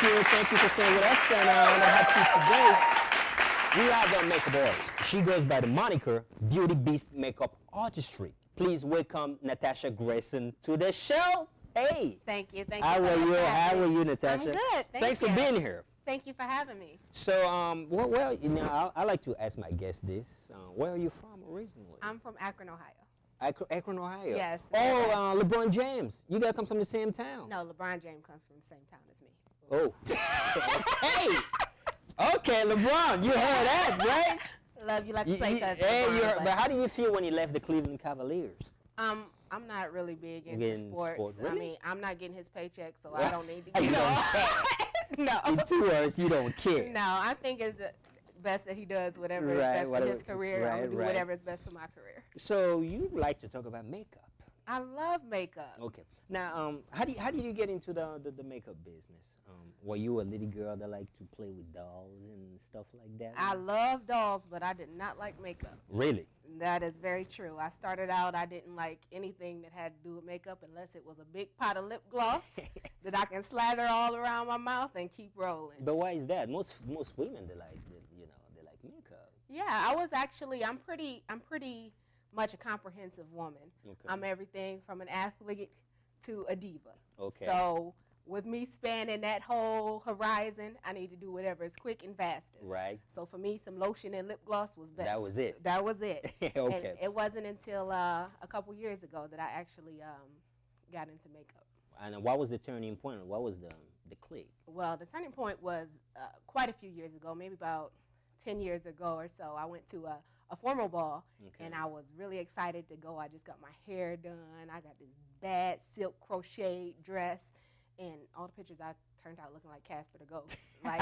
Thank you for staying with us. And on the hot seat today, we have the makeup artist. She goes by the moniker Beauty Beast Makeup Artistry. Please welcome Natasha Grayson to the show. Hey. Thank you. Thank you. How are you? How are you, Natasha? I'm good. Thanks for being here. Thank you for having me. So, well, you know, I like to ask my guests this. Where are you from originally? I'm from Akron, Ohio. Akron, Ohio? Yes. Oh, LeBron James. You guys come from the same town? No, LeBron James comes from the same town as me. Oh. Okay. Okay, LeBron, you heard that, right? Love you like to play cousins. Hey, but how did you feel when you left the Cleveland Cavaliers? I'm not really big into sports. Really? I mean, I'm not getting his paycheck, so I don't need to. You don't care. No. In 2 words, you don't care. No, I think it's best that he does whatever is best for his career. I'm gonna do whatever is best for my career. So you like to talk about makeup? I love makeup. Okay. Now, how did you get into the makeup business? Were you a little girl that liked to play with dolls and stuff like that? I love dolls, but I did not like makeup. Really? That is very true. I started out, I didn't like anything that had to do with makeup unless it was a big pot of lip gloss that I can slather all around my mouth and keep rolling. But why is that? Most women they like makeup. Yeah, I'm pretty much a comprehensive woman. Okay. I'm everything from an athlete to a diva. Okay. So with me spanning that whole horizon, I need to do whatever is quick and fastest. Right. So for me, some lotion and lip gloss was best. That was it. That was it. Okay. And it wasn't until a couple years ago that I actually got into makeup. And what was the turning point? What was the click? Well, the turning point was quite a few years ago, maybe about 10 years ago or so. I went to a formal ball, and I was really excited to go. I just got my hair done. I got this bad silk crochet dress. And all the pictures, I turned out looking like Casper the Ghost. Like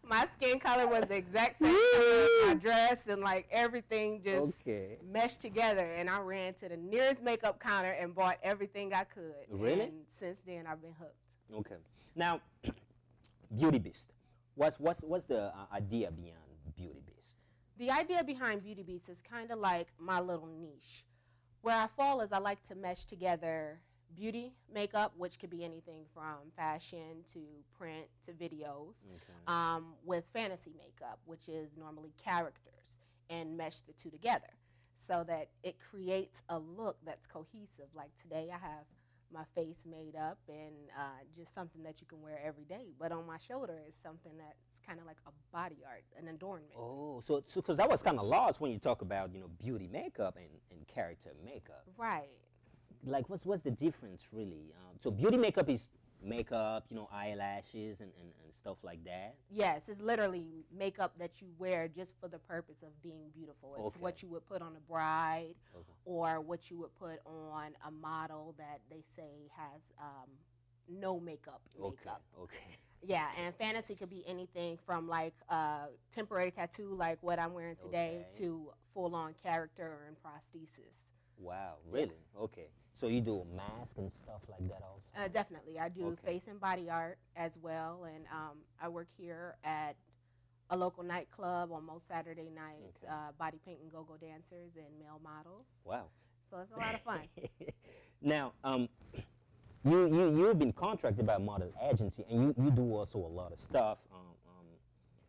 my skin color was the exact same color as my dress, and like everything just meshed together. And I ran to the nearest makeup counter and bought everything I could. Really? And since then, I've been hooked. Okay. Now, Beauty Beast. What's the idea beyond Beauty Beast? The idea behind Beauty Beast is kind of like my little niche. Where I fall is I like to mesh together beauty makeup, which could be anything from fashion to print to videos, with fantasy makeup, which is normally characters, and mesh the two together so that it creates a look that's cohesive. Like today I have my face made up and just something that you can wear every day, but on my shoulder is something that's kind of like a body art, an adornment. Oh, so because I was kind of lost when you talk about, you know, beauty makeup and character makeup. Right. Like, what's the difference, really? So beauty makeup is makeup, you know, eyelashes and stuff like that? Yes, it's literally makeup that you wear just for the purpose of being beautiful. It's what you would put on a bride or what you would put on a model that they say has no makeup. Okay. Yeah, and fantasy could be anything from like temporary tattoo, like what I'm wearing today, to full-on character and prosthesis. Wow, really? Okay. So you do a mask and stuff like that also? Definitely. I do face and body art as well, and I work here at a local nightclub on most Saturday nights, body paint and go-go dancers and male models. Wow. So it's a lot of fun. Now, you've been contracted by a model agency, and you do also a lot of stuff.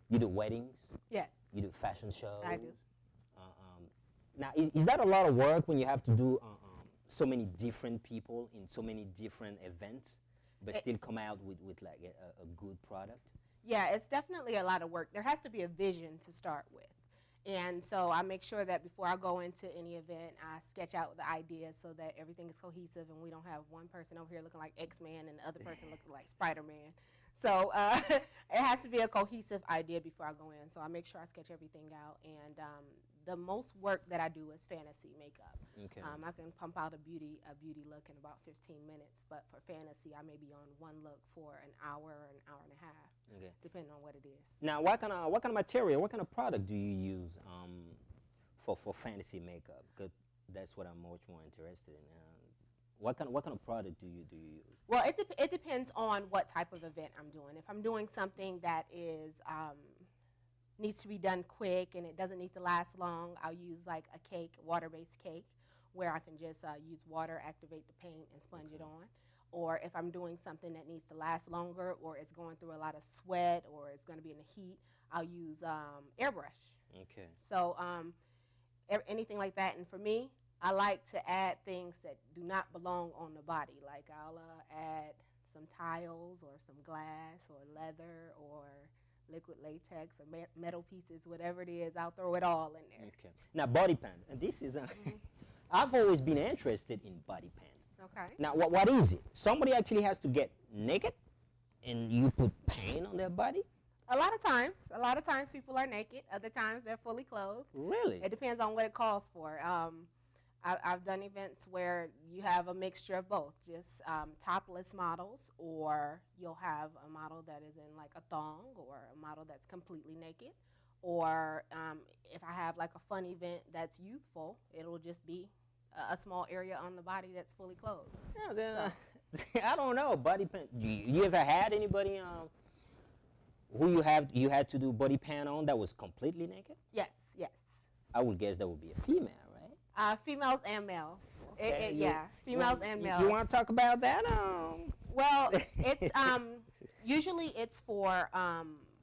You do weddings? Yes. You do fashion shows? I do. Now, is that a lot of work when you have to do so many different people in so many different events, but still come out with like a good product? Yeah, it's definitely a lot of work. There has to be a vision to start with. And so I make sure that before I go into any event, I sketch out the idea so that everything is cohesive and we don't have one person over here looking like X-Man and the other person looking like Spider-Man. So it has to be a cohesive idea before I go in. So I make sure I sketch everything out. And the most work that I do is fantasy makeup. Okay. I can pump out a beauty look in about 15 minutes, but for fantasy, I may be on one look for an hour or an hour and a half, depending on what it is. Now, what kind of material, what kind of product do you use for fantasy makeup? Because that's what I'm much more interested in. What kind of product do you use? Well, it depends on what type of event I'm doing. If I'm doing something that is needs to be done quick and it doesn't need to last long, I'll use like a cake, water-based cake, where I can just use water, activate the paint, and sponge it on. or if I'm doing something that needs to last longer, or it's going through a lot of sweat, or it's going to be in the heat, I'll use airbrush. Okay. So anything like that. And for me, I like to add things that do not belong on the body. Like I'll add some tiles or some glass or leather or liquid latex or metal pieces, whatever it is. I'll throw it all in there. Okay. Now, body paint. And this is, I've always been interested in body paint. Okay. Now, what is it? Somebody actually has to get naked and you put paint on their body? A lot of times people are naked. Other times they're fully clothed. Really? It depends on what it calls for. I've done events where you have a mixture of both, just topless models, or you'll have a model that is in like a thong, or a model that's completely naked, or if I have like a fun event that's youthful, it'll just be a small area on the body that's fully clothed. Yeah, then, I don't know. Body paint. You ever had anybody who you had to do body paint on that was completely naked? Yes. I would guess that would be a female, right? Females and males. Okay. Females and males. You want to talk about that? Well, it's usually it's for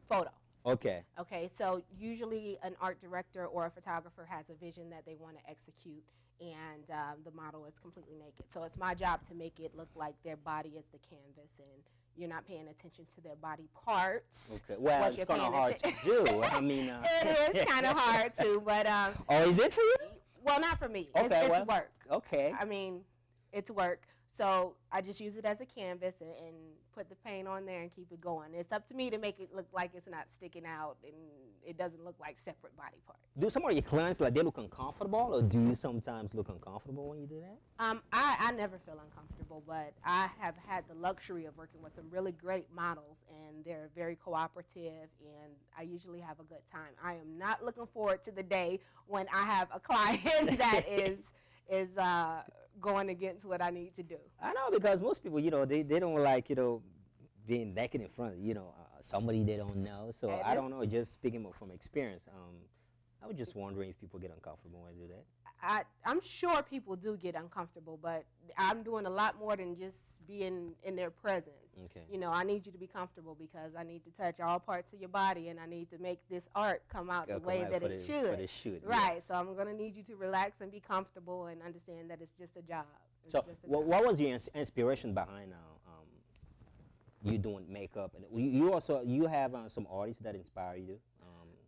photo. Okay. Okay, so usually an art director or a photographer has a vision that they want to execute, and the model is completely naked. So it's my job to make it look like their body is the canvas, and you're not paying attention to their body parts. Okay. Well, it's kind of hard to do. I mean, it is kind of hard to, but oh, is it for you? well, not for me. Okay, it's work. Okay. I mean, it's work. So I just use it as a canvas and put the paint on there and keep it going. It's up to me to make it look like it's not sticking out and it doesn't look like separate body parts. Do some of your clients, like, they look uncomfortable, or do you sometimes look uncomfortable when you do that? I never feel uncomfortable, but I have had the luxury of working with some really great models, and they're very cooperative, and I usually have a good time. I am not looking forward to the day when I have a client that is going against what I need to do. I know, because most people, they don't like, being naked in front of, somebody they don't know. So And I don't know, just speaking from experience, I was just wondering if people get uncomfortable when they do that. I'm sure people do get uncomfortable, but I'm doing a lot more than just being in their presence. Okay. I need you to be comfortable because I need to touch all parts of your body, and I need to make this art come out the way that it should. For the shoot, Right, so I'm going to need you to relax and be comfortable and understand that it's just a job. So what was your inspiration behind you doing makeup? And you have some artists that inspire you?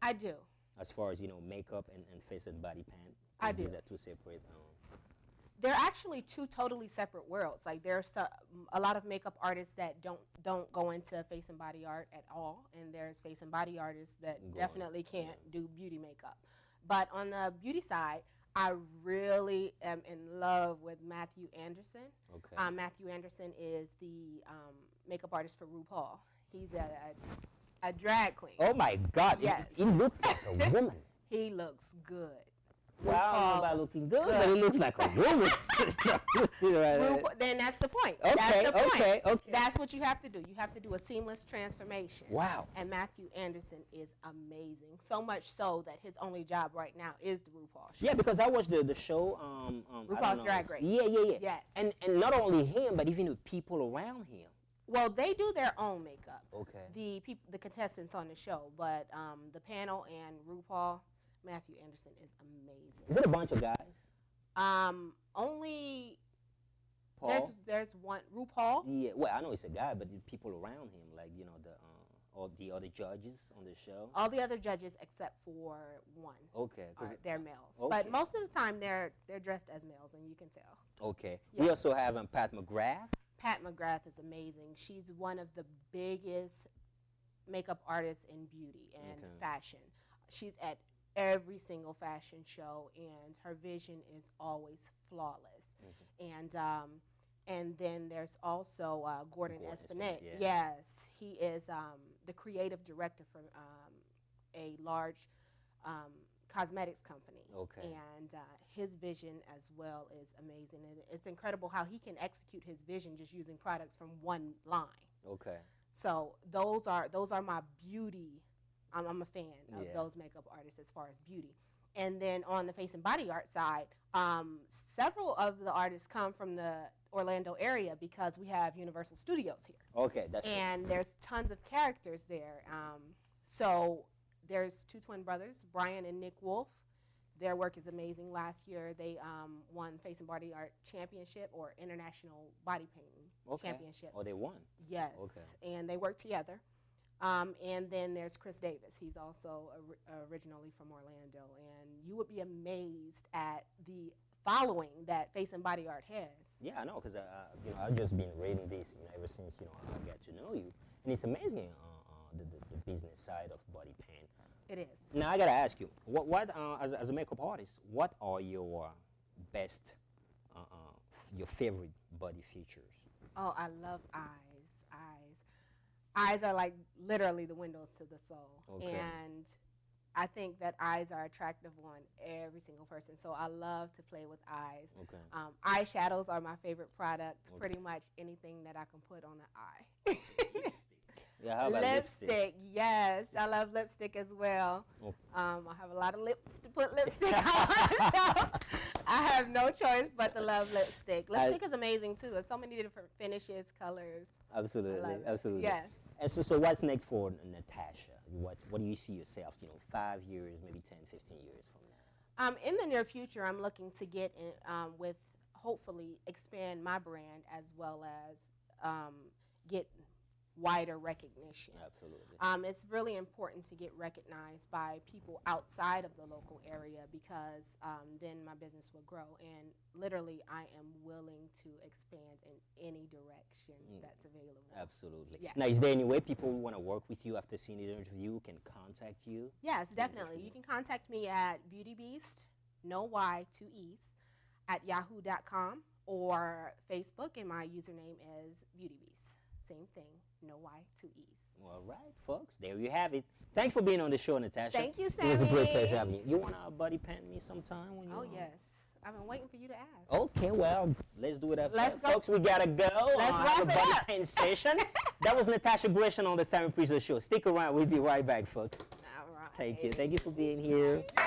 I do. As far as, makeup and face and body paint? I do. Is that two separate? They're actually two totally separate worlds. Like there's a lot of makeup artists that don't go into face and body art at all, and there's face and body artists that definitely can't do beauty makeup. But on the beauty side, I really am in love with Matthew Anderson. Okay. Matthew Anderson is the makeup artist for RuPaul. He's a drag queen. Oh my God! Yes. He looks like a woman. He looks good. Well, I don't know about looking good, but he looks like a woman. Then that's the point. Okay, that's the point. okay. That's what you have to do. You have to do a seamless transformation. Wow. And Matthew Anderson is amazing. So much so that his only job right now is the RuPaul show. Yeah, because I watched the show. RuPaul's Drag Race. Yeah. Yes. And not only him, but even the people around him. Well, they do their own makeup. Okay. The contestants on the show, but the panel and RuPaul, Matthew Anderson is amazing. Is it a bunch of guys? Only Paul? there's one RuPaul. Yeah. Well, I know it's a guy, but the people around him, like all the other judges on the show. All the other judges except for one. Okay. They're males, Okay. but most of the time they're dressed as males, and you can tell. Okay. Yeah. We also have Pat McGrath. Pat McGrath is amazing. She's one of the biggest makeup artists in beauty and fashion. She's at every single fashion show, and her vision is always flawless. And then there's also Gordon Espinette. Yeah. Yes, he is the creative director for a large cosmetics company. Okay. And his vision as well is amazing. And it's incredible how he can execute his vision just using products from one line. Okay. So those are my beauty. I'm a fan of Yeah. those makeup artists as far as beauty. And then on the face and body art side, several of the artists come from the Orlando area because we have Universal Studios here. Okay, that's it. And there's tons of characters there. So there's two twin brothers, Brian and Nick Wolf. Their work is amazing. Last year, they won Face and Body Art Championship or International Body Painting Championship. Oh, they won? Yes. Okay. And they work together. And then there's Chris Davis. He's also originally from Orlando. And you would be amazed at the following that Face and Body Art has. Yeah, I know, because I've just been reading this ever since I got to know you. And it's amazing, the business side of body paint. It is. Now I gotta ask you, what as a makeup artist, what are your best, your favorite body features? Oh, I love eyes. Eyes are like literally the windows to the soul. Okay. And I think that eyes are attractive on every single person. So I love to play with eyes. Okay. Eyeshadows are my favorite product. Okay. Pretty much anything that I can put on the eye. Yeah, how about lipstick? Yes, I love lipstick as well. Okay. I have a lot of lips to put lipstick on, so I have no choice but to love lipstick. Lipstick is amazing too. There's so many different finishes, colors. Absolutely, absolutely. Yes. And so what's next for Natasha? What do you see yourself, 5 years, maybe 10, 15 years from now? In the near future, I'm looking to get in, with hopefully expand my brand as well as get wider recognition. Absolutely. It's really important to get recognized by people outside of the local area because then my business will grow. And literally, I am willing to expand in any direction that's available. Absolutely. Yeah. Now, is there any way people who want to work with you after seeing this interview can contact you? Yes, definitely. You can contact me at BeautyBeast, no Y, 2 E's, at yahoo.com or Facebook, and my username is BeautyBeast. Same thing. No Y, 2 E's. All right, folks. There you have it. Thanks for being on the show, Natasha. Thank you, Sammy. It was a great pleasure having you. You want to buddy paint me sometime? When you yes. I've been waiting for you to ask. Okay, well, let's do it after Let's that. go. Folks, we got to go. Let's wrap have a it buddy up. paint session. That was Natasha Grayson on the Samy Priso Show. Stick around. We'll be right back, folks. All right. Thank you. Thank you for being here. Bye.